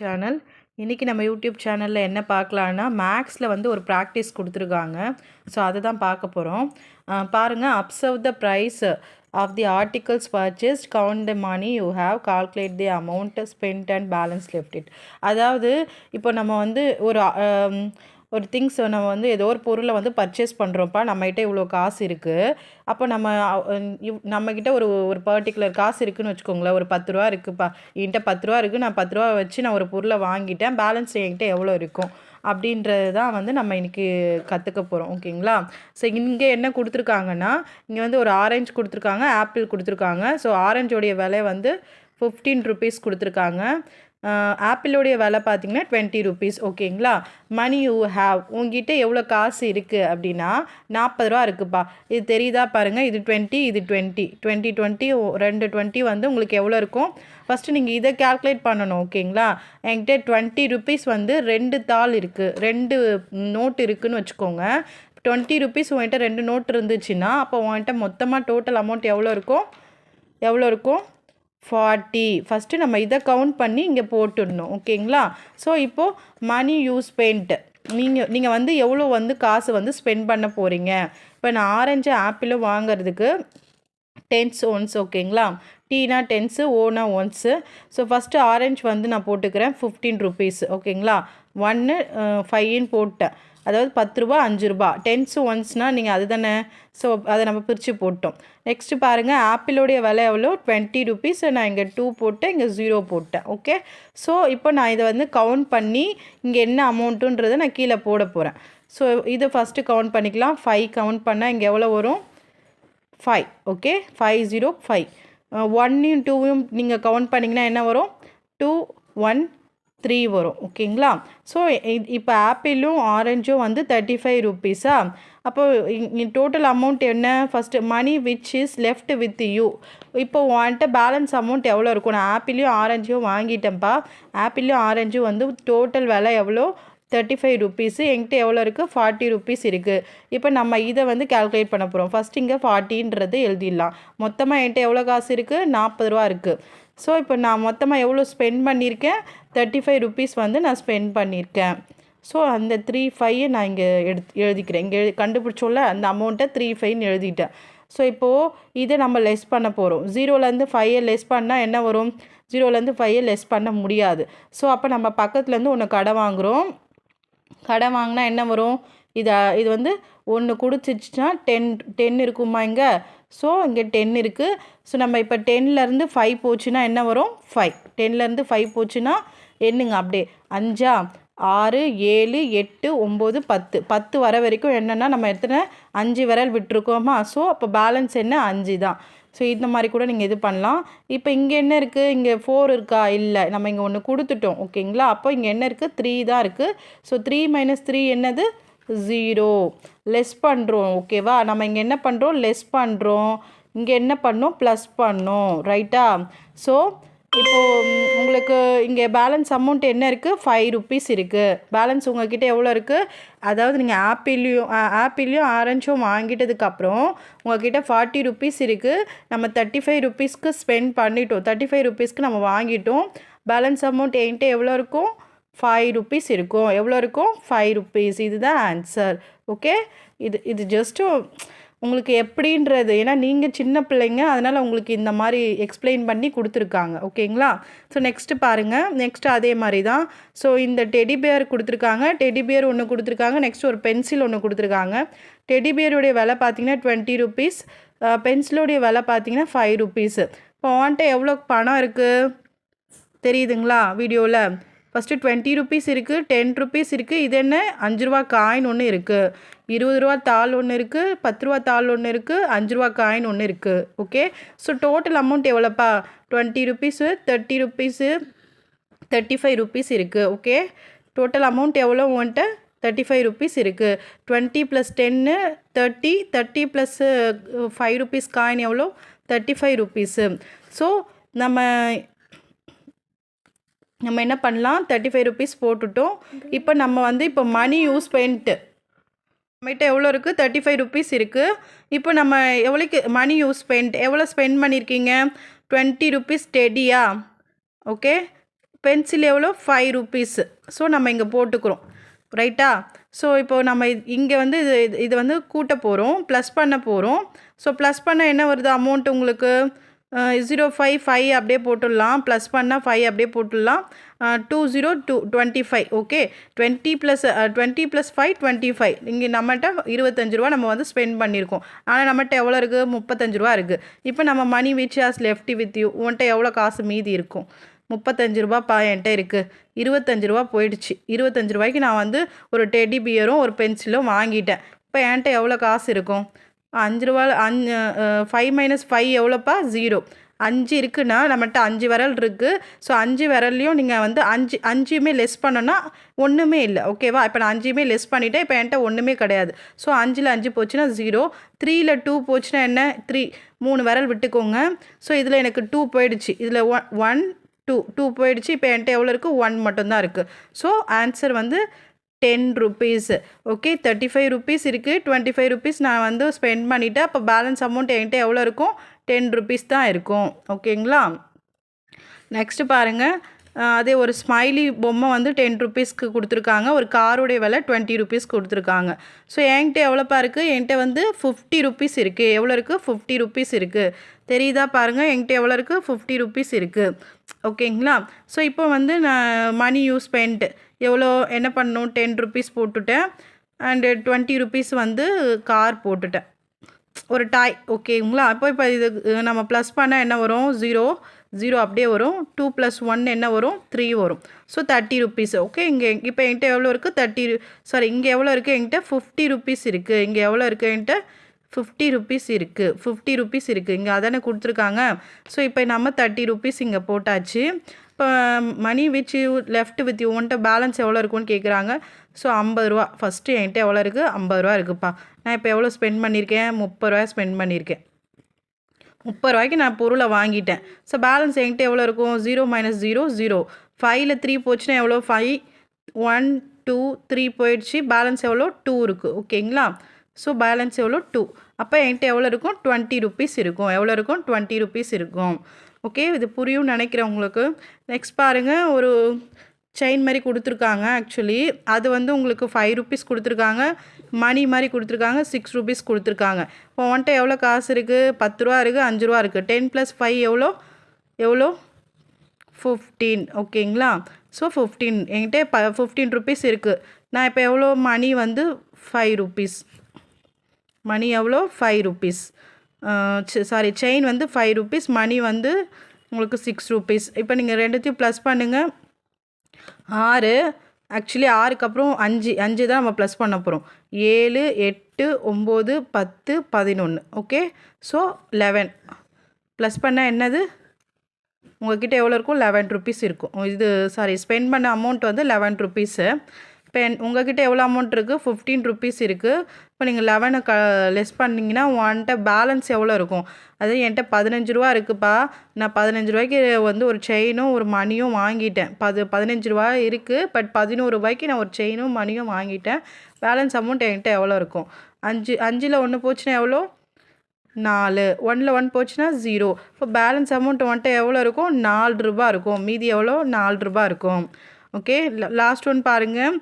Channel. இன்றைக்கி நம்ம YouTube சேனலில் என்ன பார்க்கலான்னா, மேக்ஸில் வந்து ஒரு ப்ராக்டிஸ் கொடுத்துருக்காங்க. ஸோ அதை தான் பார்க்க போகிறோம். பாருங்கள், observe the price of the articles purchased, count the money you have, calculate the amount spent and balance left it. அதாவது இப்போ நம்ம வந்து ஒரு திங்ஸ் நம்ம வந்து ஏதோ ஒரு பொருளை வந்து பர்ச்சேஸ் பண்ணுறோம்ப்பா, நம்மகிட்ட இவ்வளோ காசு இருக்குது. அப்போ நம்மக்கிட்ட ஒரு பர்டிகுலர் காசு இருக்குதுன்னு வச்சுக்கோங்களேன். ஒரு 10 ரூபா இருக்குதுப்பா, என்கிட்ட 10 ரூபா இருக்குது, நான் 10 ரூபா வச்சு நான் ஒரு பொருளை வாங்கிட்டேன், பேலன்ஸ் என்கிட்ட எவ்வளோ இருக்கும் அப்படின்றது தான் வந்து நம்ம இன்றைக்கி கற்றுக்க போகிறோம். ஓகேங்களா? ஸோ இங்கே என்ன கொடுத்துருக்காங்கன்னா, இங்கே வந்து ஒரு ஆரஞ்சு கொடுத்துருக்காங்க, ஆப்பிள் கொடுத்துருக்காங்க. ஸோ ஆரஞ்சோடைய விலை வந்து 15 ருபீஸ் கொடுத்துருக்காங்க. ஆப்பிளோடைய விலை பார்த்திங்கன்னா 20 ருபீஸ். ஓகேங்களா? மணி யூ ஹேவ், உங்ககிட்ட எவ்வளோ காசு இருக்குது அப்படின்னா 40 ரூபா இருக்குதுப்பா. இது தெரியுதா பாருங்கள், இது 20, இது 20, 20 2 20 வந்து உங்களுக்கு எவ்வளோ இருக்கும்? ஃபஸ்ட்டு நீங்கள் இதை கேல்குலேட் பண்ணணும். ஓகேங்களா? என்கிட்ட 20 ருபீஸ் வந்து 2 தாள் இருக்குது, 2 நோட் இருக்குதுன்னு வச்சுக்கோங்க. 20 ருபீஸ் உங்கள்கிட்ட 2 நோட் இருந்துச்சுன்னா, அப்போ உங்கள்கிட்ட மொத்தமாக டோட்டல் அமௌண்ட் எவ்வளோ இருக்கும்? 40. ஃபஸ்ட்டு நம்ம இதை கவுண்ட் பண்ணி இங்கே போட்டுடணும். ஓகேங்களா? ஸோ இப்போது மணி யூ ஸ்பெண்ட், நீங்கள் வந்து எவ்வளோ வந்து காசு வந்து ஸ்பெண்ட் பண்ண போகிறீங்க. இப்போ நான் ஆரஞ்சு ஆப்பிளும் வாங்கிறதுக்கு 10s ஒன்ஸ். ஓகேங்களா? டீனா 10s, ஓனா 1s. ஸோ ஃபஸ்ட்டு ஆரஞ்சு வந்து நான் போட்டுக்கிறேன் 15 ருபீஸ். ஓகேங்களா? 1 5ன்னு போட்டேன். அதாவது 10 ரூபா 5 ரூபா. 10s ஒன்ஸ்னால் நீங்கள் அது தானே. ஸோ அதை நம்ம பிரித்து போட்டோம். நெக்ஸ்ட்டு பாருங்கள், ஆப்பிளோடைய விலை எவ்வளோ? 20 ருபீஸ். நான் இங்கே 2 போட்டேன், இங்கே 0 போட்டேன். ஓகே. ஸோ இப்போ நான் இதை வந்து கவுண்ட் பண்ணி இங்கே என்ன அமௌண்ட்டுன்றதை நான் கீழே போட போகிறேன். ஸோ இதை ஃபஸ்ட்டு கவுண்ட் பண்ணிக்கலாம். 5 கவுண்ட் பண்ணால் இங்கே எவ்வளோ வரும்? 5. ஓகே, 505. 1யும் 2யும் நீங்கள் கவுண்ட் பண்ணிங்கன்னா என்ன வரும்? 2 1 3 வரும். ஓகேங்களா? ஸோ இப்போ ஆப்பிளும் ஆரஞ்சும் வந்து 35 ருபீஸா? அப்போ டோட்டல் அமௌண்ட் என்ன? First money which is left with you. இப்போ உன்கிட்ட பேலன்ஸ் அமௌண்ட் எவ்வளோ இருக்கும்? நான் ஆப்பிளையும் ஆரஞ்சையும் வாங்கிட்டேன்ப்பா. ஆப்பிளையும் ஆரஞ்சும் வந்து டோட்டல் விலை எவ்வளோ? 35 ருபீஸு. என்கிட்ட எவ்வளோ இருக்குது? 40 ருபீஸ் இருக்குது. இப்போ நம்ம இதை வந்து கேல்குலேட் பண்ண போகிறோம். ஃபஸ்ட் இங்கே 40ன்றது எழுதிடலாம். மொத்தமாக என்கிட்ட எவ்வளோ காசு இருக்குது? 40 ரூபா இருக்குது. ஸோ இப்போ நான் மொத்தமாக எவ்வளோ ஸ்பெண்ட் பண்ணியிருக்கேன்? 35 ருபீஸ் வந்து நான் ஸ்பெண்ட் பண்ணியிருக்கேன். ஸோ அந்த 35 நான் இங்கே எழுதிக்கிறேன். இங்கே கண்டுபிடிச்சோல்ல அந்த அமௌண்ட்டை 35ன்னு எழுதிட்டேன். ஸோ இப்போது இதை நம்ம லெஸ் பண்ண போகிறோம். 0லேருந்து 5 லெஸ் பண்ணால் என்ன வரும்? 0லேருந்து 5 லெஸ் பண்ண முடியாது. ஸோ அப்போ நம்ம பக்கத்துலேருந்து ஒன்று கடை வாங்குகிறோம். கடை வாங்கினா என்ன வரும்? இது வந்து ஒன்று கொடுத்துச்சுன்னா 10 இருக்குமா இங்கே? ஸோ இங்கே 10 இருக்குது. ஸோ நம்ம இப்போ 10லேருந்து 5 போச்சுன்னா என்ன வரும்? 5. 10லேருந்து 5 போச்சுன்னா என்னங்க அப்படியே 5 6 7 8 9 10 10 வர வரைக்கும் என்னென்னா நம்ம எத்தனை 5 விரல் விட்டுருக்கோமா? ஸோ அப்போ பேலன்ஸ் என்ன? 5 தான். ஸோ இந்த மாதிரி கூட நீங்கள் இது பண்ணலாம். இப்போ இங்கே என்ன இருக்குது? இங்கே 4 இருக்கா? இல்லை, நம்ம இங்கே ஒன்று கொடுத்துட்டோம். ஓகேங்களா? அப்போ இங்கே என்ன இருக்குது? 3 தான் இருக்குது. ஸோ 3 - 3 என்னது? 0. லெஸ் பண்ணுறோம். ஓகேவா? நம்ம இங்கே என்ன பண்ணுறோம்? லெஸ் பண்ணுறோம். இங்கே என்ன பண்ணோம்? ப்ளஸ் பண்ணோம். ரைட்டா? ஸோ இப்போது உங்களுக்கு இங்கே பேலன்ஸ் அமௌண்ட் என்ன இருக்குது? 5 ருபீஸ் இருக்குது. பேலன்ஸ் உங்கள்கிட்ட எவ்வளோ இருக்குது? அதாவது நீங்கள் ஆப்பிளையும் ஆரஞ்சும் வாங்கிட்டதுக்கப்புறம் உங்கள்கிட்ட 40 ருபீஸ் இருக்குது. நம்ம 35 ருபீஸ்க்கு ஸ்பெண்ட் பண்ணிட்டோம். 35 ருபீஸ்க்கு நம்ம வாங்கிட்டோம். பேலன்ஸ் அமௌண்ட் என்கிட்ட எவ்வளோ இருக்கும்? 5 ருபீஸ் இருக்கும். எவ்வளோ இருக்கும்? 5 ருபீஸ். இதுதான் ஆன்சர். ஓகே. இது ஜஸ்ட்டு உங்களுக்கு எப்படின்றது, ஏன்னா நீங்கள் சின்ன பிள்ளைங்க, அதனால் உங்களுக்கு இந்த மாதிரி எக்ஸ்பிளைன் பண்ணி கொடுத்துருக்காங்க. ஓகேங்களா? ஸோ நெக்ஸ்ட்டு பாருங்கள். நெக்ஸ்ட்டு அதே மாதிரி தான். ஸோ இந்த டெடி பேர் கொடுத்துருக்காங்க. டெடி பேர் ஒன்று கொடுத்துருக்காங்க. நெக்ஸ்ட் ஒரு பென்சில் ஒன்று கொடுத்துருக்காங்க. டெடி பேருடைய விலை பார்த்திங்கன்னா 20 ருபீஸ். பென்சிலோடைய விலை பார்த்திங்கன்னா 5 ருபீஸு. இப்போ உன்கிட்ட எவ்வளோ பணம் இருக்குது தெரியுதுங்களா வீடியோவில்? ஃபஸ்ட்டு 20 ருபீஸ் இருக்குது, 10 ருபீஸ் இருக்குது. இது என்ன? 5 ரூபா காயின் ஒன்று இருக்குது, 20 ரூபா தாள் ஒன்று இருக்குது, 10 ரூபா தாள் ஒன்று இருக்குது, 5 ரூபா காயின் ஒன்று இருக்குது. ஓகே. ஸோ டோட்டல் அமௌண்ட் எவ்வளோப்பா? 20 ருபீஸு, 30 ருபீஸு, 35 ருபீஸ் இருக்குது. ஓகே. டோட்டல் அமௌண்ட் எவ்வளோ உன்கிட்ட? 35 ருபீஸ் இருக்குது. 20 + 10 30, 30 + 5 ருபீஸ் காயின் எவ்வளோ? 35 ருபீஸு. ஸோ நம்ம என்ன பண்ணலாம்? 35 ருபீஸ் போட்டுட்டோம். இப்போ நம்ம வந்து இப்போ மணி யூஸ் பண்ணிட்டு நம்மகிட்ட எவ்வளோ இருக்குது? 35 ருபீஸ் இருக்குது. இப்போ நம்ம எவ்வளோக்கு மணி எவ்வளோ ஸ்பெண்ட் பண்ணியிருக்கீங்க? 20 ருபீஸ் டெடியா? ஓகே. பென்சில் எவ்வளோ 5 ருபீஸ். ஸோ நம்ம இங்கே போட்டுக்கிறோம் ரைட்டா. ஸோ இப்போது நம்ம இங்கே வந்து இது வந்து கூட்ட போகிறோம், ப்ளஸ் பண்ண போகிறோம். ஸோ ப்ளஸ் பண்ண என்ன வருது அமௌண்ட் உங்களுக்கு 055 அப்படியே போட்டுடலாம். ப்ளஸ் பண்ணால் 5 அப்படியே போட்டுடலாம். 2025 ஓகே. 20 + 5 25. இங்கே நம்மகிட்ட 25 ரூபா நம்ம வந்து ஸ்பெண்ட் பண்ணியிருக்கோம். ஆனால் நம்மகிட்ட எவ்வளோ இருக்குது 35 ரூபா இருக்குது. இப்போ நம்ம money which has left with you, உன்கிட்ட எவ்வளோ காசு மீதி இருக்கும்? 35 ரூபாப்பா என்கிட்ட இருக்குது. 25 ரூபா போயிடுச்சு. 25 ரூபாய்க்கு நான் வந்து ஒரு டெடி பியரும் ஒரு பென்சிலும் வாங்கிட்டேன். இப்போ என்கிட்ட எவ்வளோ காசு இருக்கும்? 5 ரூபா 5 - 5 எவ்வளோப்பா? 0. 5 இருக்குன்னா நம்மகிட்ட 5 விரல் இருக்குது. ஸோ 5 விரல்லையும் நீங்கள் வந்து 5யுமே லெஸ் பண்ணோன்னா ஒன்றுமே இல்லை ஓகேவா. இப்போ நான் 5யுமே லெஸ் பண்ணிவிட்டேன். இப்போ என்கிட்ட ஒன்றுமே கிடையாது. ஸோ 5ல் 5 போச்சுன்னா 0. 3ல் 2 போச்சுன்னா என்ன? 3. 3 விரல் விட்டுக்கோங்க. ஸோ இதில் எனக்கு 2 போயிடுச்சு. இதில் 1 2 போயிடுச்சு. இப்போ என்கிட்ட எவ்வளோ இருக்குது? 1 மட்டும்தான் இருக்குது. ஸோ ஆன்சர் வந்து 10 ருபீஸ். ஓகே. 35 ருபீஸ் இருக்குது. 25 ருபீஸ் நான் வந்து ஸ்பெண்ட் பண்ணிவிட்டேன். அப்போ பேலன்ஸ் அமௌண்ட் என்கிட்ட எவ்வளோ இருக்கும்? 10 ருபீஸ் தான் இருக்கும். ஓகேங்களா. நெக்ஸ்ட்டு பாருங்கள். அதே ஒரு ஸ்மைலி பொம்மை வந்து 10 ருபீஸ்க்கு கொடுத்துருக்காங்க. ஒரு காரோடைய விலை 20 ருபீஸ் கொடுத்துருக்காங்க. ஸோ என்கிட்ட எவ்வளோப்பா இருக்குது? என்கிட்ட வந்து 50 ருபீஸ் இருக்குது. எவ்வளோ இருக்குது? 50 ருபீஸ் இருக்குது. தெரியுதா பாருங்கள். என்கிட்ட எவ்வளோ இருக்குது? 50 ருபீஸ் இருக்குது. ஓகேங்களா. ஸோ இப்போ வந்து நான் மணி யூ ஸ்பெண்ட் எவ்வளோ என்ன பண்ணணும்? 10 ருபீஸ் போட்டுட்டேன். அண்டு 20 ருபீஸ் வந்து கார் போட்டுட்டேன், ஒரு டாய். ஓகேங்களா. இப்போ இது நம்ம ப்ளஸ் பண்ணால் என்ன வரும்? 0 அப்படியே வரும். 2 + 1 என்ன வரும்? 3 வரும். So 30 rupees. ஓகே. இப்போ என்கிட்ட எவ்வளோ இருக்குது? இங்கே எவ்வளோ இருக்குது? என்கிட்ட 50 ருபீஸ் இருக்குது. இங்கே எவ்வளோ இருக்குது? என்கிட்ட 50 ருபீஸ் இருக்குது. 50 ருபீஸ் இருக்குது. இங்கே அதானே கொடுத்துருக்காங்க. ஸோ இப்போ நம்ம 30 ருபீஸ் இங்கே போட்டாச்சு. இப்போ money which you left with you, உன்ட்ட பேலன்ஸ் எவ்வளோ இருக்குன்னு கேட்குறாங்க. ஸோ 50 ரூபா. ஃபஸ்ட்டு என்கிட்ட எவ்வளோ இருக்குது? 50 ரூபா இருக்குதுப்பா. நான் இப்போ எவ்வளோ ஸ்பெண்ட் பண்ணியிருக்கேன்? 30 ரூபா ஸ்பெண்ட் பண்ணியிருக்கேன். 30 ரூபாய்க்கு நான் பொருளை வாங்கிட்டேன். ஸோ பேலன்ஸ் என்கிட்ட எவ்வளோ இருக்கும்? 0 - 0 0. 5ல் 3 போச்சுன்னா எவ்வளோ? 5. 1 2 3 போயிடுச்சு. பேலன்ஸ் எவ்வளோ? 2 இருக்குது. ஓகேங்களா. ஸோ பேலன்ஸ் எவ்வளோ? 2. அப்போ என்கிட்ட எவ்வளோ இருக்கும்? 20 ருபீஸ் இருக்கும். எவ்வளோ இருக்கும்? 20 ருபீஸ் இருக்கும். ஓகே. இது புரியும்னு நினைக்கிறேன் உங்களுக்கு. நெக்ஸ்ட் பாருங்கள். ஒரு செயின் மாதிரி கொடுத்துருக்காங்க. ஆக்சுவலி அது வந்து உங்களுக்கு 5 ருபீஸ் கொடுத்துருக்காங்க. மணி மாதிரி கொடுத்துருக்காங்க. 6 ருபீஸ் கொடுத்துருக்காங்க. இப்போ உன்ட்ட எவ்வளோ காசு இருக்குது? 10 ரூபா இருக்குது, 5 ரூபா இருக்குது. 10 + 5 எவ்வளோ? 15. ஓகேங்களா. ஸோ 15 என்கிட்ட 15 ருபீஸ் இருக்குது. நான் இப்போ எவ்வளோ? மணி வந்து 5 ருபீஸ். மணி எவ்வளோ? 5 ருபீஸ். செயின் வந்து 5 ருபீஸ். மணி வந்து உங்களுக்கு 6 ருபீஸ். இப்போ நீங்கள் ரெண்டுத்தையும் ப்ளஸ் பண்ணுங்கள். 6. ஆக்சுவலி 6க்கு அப்புறம் 5 தான் நம்ம ப்ளஸ் பண்ண போகிறோம். 7 8 9 10 11. ஓகே. ஸோ 11 ப்ளஸ் பண்ணால் என்னது? உங்கள்கிட்ட எவ்வளோ இருக்கும்? 11 ருபீஸ் இருக்கும். இது ஸ்பெண்ட் பண்ண அமௌண்ட் வந்து 11 ருபீஸு. இப்போ உங்கள்கிட்ட எவ்வளோ அமௌண்ட் இருக்குது? 15 ருபீஸ் இருக்குது. இப்போ நீங்கள் 11 லெஸ் பண்ணிங்கன்னா உன்கிட்ட பேலன்ஸ் எவ்வளோ இருக்கும்? அது என்கிட்ட 15 ரூபா இருக்குதுப்பா. நான் 15 ரூபாய்க்கு வந்து ஒரு செயினும் ஒரு மணியும் வாங்கிட்டேன். 15 ரூபா இருக்குது. பட் 11 ரூபாய்க்கு நான் ஒரு செயினும் மணியும் வாங்கிட்டேன். பேலன்ஸ் அமௌண்ட் என்கிட்ட எவ்வளோ இருக்கும்? 5ல் 1 போச்சுன்னா எவ்வளோ? 4. 1ல் 1 போச்சுன்னா 0. இப்போ பேலன்ஸ் அமௌண்ட் உன்கிட்ட எவ்வளோ இருக்கும்? 4 ரூபா இருக்கும். மீதி எவ்வளோ? 4 ரூபா இருக்கும். ஓகே. லாஸ்ட் ஒன் பாருங்கள்.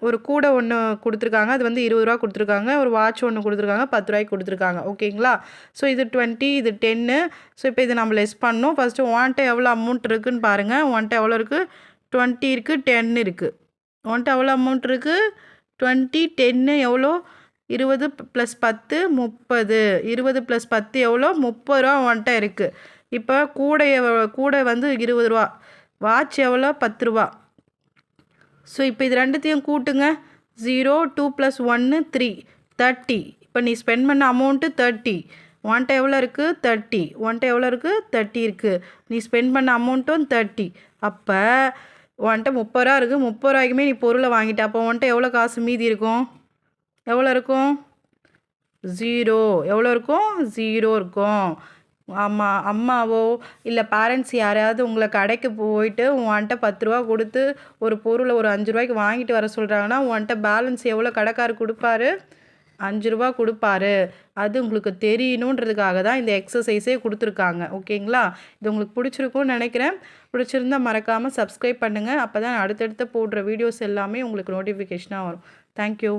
ஒரு கூடை ஒன்று கொடுத்துருக்காங்க. அது வந்து 20 ரூபா கொடுத்துருக்காங்க. ஒரு வாட்ச் ஒன்று கொடுத்துருக்காங்க. 10 ரூபாய்க்கு கொடுத்துருக்காங்க. ஓகேங்களா. ஸோ இது 20, இது 10. ஸோ இப்போ இது நம்ம லெஸ் பண்ணணும். ஃபஸ்ட்டு உன்கிட்ட எவ்வளோ அமௌண்ட் இருக்குதுன்னு பாருங்கள். உன்கிட்ட எவ்வளோ இருக்குது? 20 இருக்குது, 10 இருக்குது. உன்கிட்ட எவ்வளோ அமௌண்ட் இருக்குது? 20 10 எவ்வளோ? 20 + 10 30. 20 + 10 எவ்வளோ? 30 ரூபா உன்கிட்ட இருக்குது. இப்போ கூடை வந்து 20 ரூபா. வாட்ச் எவ்வளோ? 10 ரூபா. ஸோ இப்போ இது ரெண்டுத்தையும் கூட்டுங்க. 0 2 + 1 3 30. இப்போ நீ ஸ்பெண்ட் பண்ண அமௌண்ட்டு 30. உன்கிட்ட எவ்வளோ இருக்குது? 30. உன்கிட்ட எவ்வளோ இருக்குது? 30 இருக்குது. நீ ஸ்பெண்ட் பண்ண அமௌண்ட்டும் 30. அப்போ உன்கிட்ட 30 ரூபா இருக்குது. 30 ரூபாய்க்குமே நீ பொருளை வாங்கிட்ட. அப்போ உன்கிட்ட எவ்வளோ காசு மீதி இருக்கும்? எவ்வளோ இருக்கும்? 0. எவ்வளோ இருக்கும்? 0 இருக்கும். அம்மாவோ இல்லை பேரண்ட்ஸ் யாரையாவது உங்களை கடைக்கு போயிட்டு உன்கிட்ட 10 ரூபா கொடுத்து ஒரு பொருளை ஒரு 5 ரூபாய்க்கு வாங்கிட்டு வர சொல்கிறாங்கன்னா உன்கிட்ட பேலன்ஸ் எவ்வளோ கடைக்காரர் கொடுப்பாரு? ரூ. 5 கொடுப்பாரு, அது உங்களுக்கு தெரியணுன்றதுக்காக தான் இந்த எக்ஸசைஸே கொடுத்துருக்காங்க. ஓகேங்களா? இது உங்களுக்கு பிடிச்சிருக்கும்னு நினைக்கிறேன். பிடிச்சிருந்தா மறக்காமல் சப்ஸ்கிரைப் பண்ணுங்கள். அப்போ தான் அடுத்தடுத்து போடுற வீடியோஸ் எல்லாமே உங்களுக்கு நோட்டிஃபிகேஷனாக வரும். தேங்க்யூ.